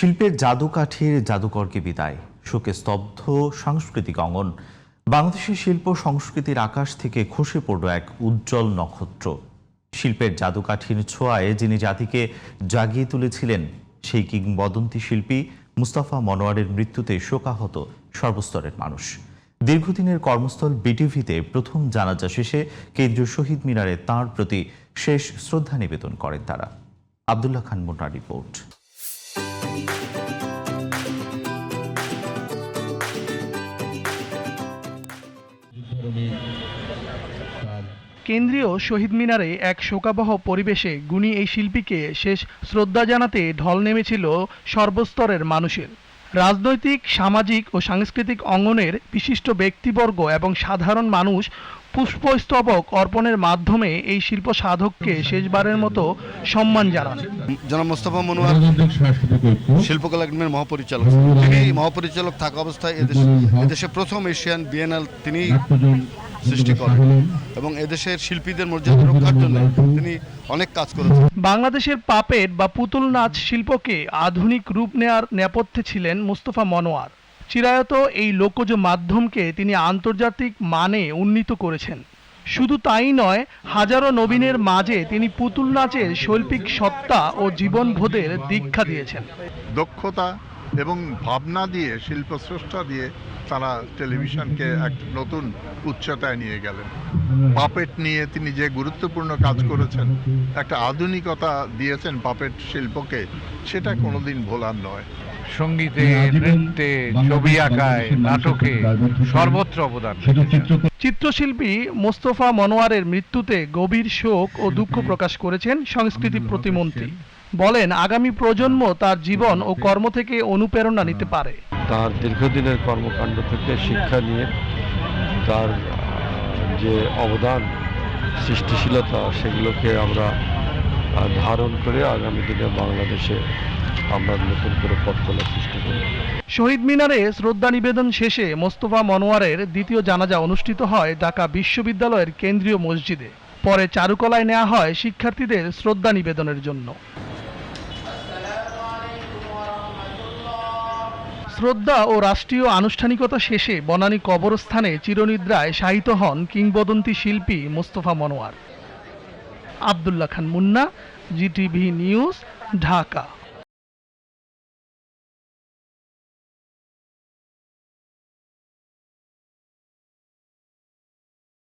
শিল্পের জাদুকাঠির জাদুকরকে বিদায়, শোকে স্তব্ধ সাংস্কৃতিক অঙ্গন। বাংলাদেশের শিল্প সংস্কৃতির আকাশ থেকে খসে পড়ল এক উজ্জ্বল নক্ষত্র। শিল্পের জাদুকাঠির ছোঁয়ায় যিনি জাতিকে জাগিয়ে তুলেছিলেন, সেই কিংবদন্তি শিল্পী মুস্তাফা মনোয়ারের মৃত্যুতে শোকাহত সর্বস্তরের মানুষ। দীর্ঘদিনের কর্মস্থল বিটিভিতে প্রথম জানাজা শেষে কেন্দ্রীয় শহীদ মিনারে তাঁর প্রতি শেষ শ্রদ্ধা নিবেদন করেন তারা। আব্দুল্লাহ খান মুন্নার রিপোর্ট। কেন্দ্রীয় শহীদ মিনারে এক শোকাবহ পরিবেশে গুণী এই শিল্পীকে শেষ শ্রদ্ধা জানাতে ঢল নেমেছিল সর্বস্তরের মানুষের। রাজনৈতিক, সামাজিক ও সাংস্কৃতিক অঙ্গনের বিশিষ্ট ব্যক্তিবর্গ এবং সাধারণ মানুষ পুষ্পস্তবক অর্পণের মাধ্যমে এই শিল্প সাধককে শেষবারের মতো সম্মান জানান। জনাব মোস্তফা মনোয়ার শিল্পকলা একাডেমির মহাপরিচালক। তিনি মহাপরিচালক থাকা অবস্থায় এদেশে প্রথম এশিয়ান বিএনএল তিনি সৃষ্টি করেন এবং এদেশের শিল্পীদের মর্যাদা রক্ষার জন্য তিনি অনেক কাজ করেছেন। বাংলাদেশের পাপেট বা পুতুল নাচ শিল্পকে আধুনিক রূপ নেয়ার নেপথ্যে ছিলেন মুস্তাফা মনোয়ার। চিরায়ত এই লোকজ মাধ্যমকে তিনি আন্তর্জাতিক মানে উন্নীত করেছেন। শুধু তাই নয়, হাজারো নবীনের মাঝে তিনি পুতুল নাচের শৈল্পিক সত্তা ও জীবনবোধের দীক্ষা দিয়েছেন। দক্ষতা এবং ভাবনা দিয়ে, শিল্পস্রষ্টা দিয়ে তারা টেলিভিশনকে এক নতুন উচ্চতায় নিয়ে গেলেন। পাপেট নিয়ে তিনি যে গুরুত্বপূর্ণ কাজ করেছেন, একটা আধুনিকতা দিয়েছেন পাপেট শিল্পকে, সেটা কোনোদিন ভোলার নয়। সঙ্গীতে, নৃত্যে, ছবি আঁকায়, নাটকে সর্বত্র অবদান। চিত্রশিল্পী মোস্তফা মনোয়ারের মৃত্যুতে গভীর শোক ও দুঃখ প্রকাশ করেছেন সংস্কৃতি প্রতিমন্ত্রী। বলেন, আগামী প্রজন্ম তার জীবন ও কর্ম থেকে অনুপ্রেরণা নিতে পারে। তার দীর্ঘদিনের কর্মকাণ্ড থেকে শিক্ষা নিয়ে তার যে অবদান, সৃষ্টিশীলতা, সেগুলোকে আমরা ধারণ করে আগামী দিনে বাংলাদেশে আমরা নতুন করে পথ চলার চেষ্টা করি। শহীদ মিনারে শ্রদ্ধা নিবেদন শেষে মোস্তফা মনোয়ারের দ্বিতীয় জানাজা অনুষ্ঠিত হয় ঢাকা বিশ্ববিদ্যালয়ের কেন্দ্রীয় মসজিদে। পরে চারুকলায় নেওয়া হয় শিক্ষার্থীদের শ্রদ্ধা নিবেদনের জন্য। শ্রদ্ধা ও রাষ্ট্রীয় আনুষ্ঠানিকতা শেষে বনানী কবরস্থানে চিরনিদ্রায় শায়িত হন কিংবদন্তি শিল্পী মোস্তফা মনোয়ার। আব্দুল্লাহ খান মুন্না, জিটিভি নিউজ, ঢাকা।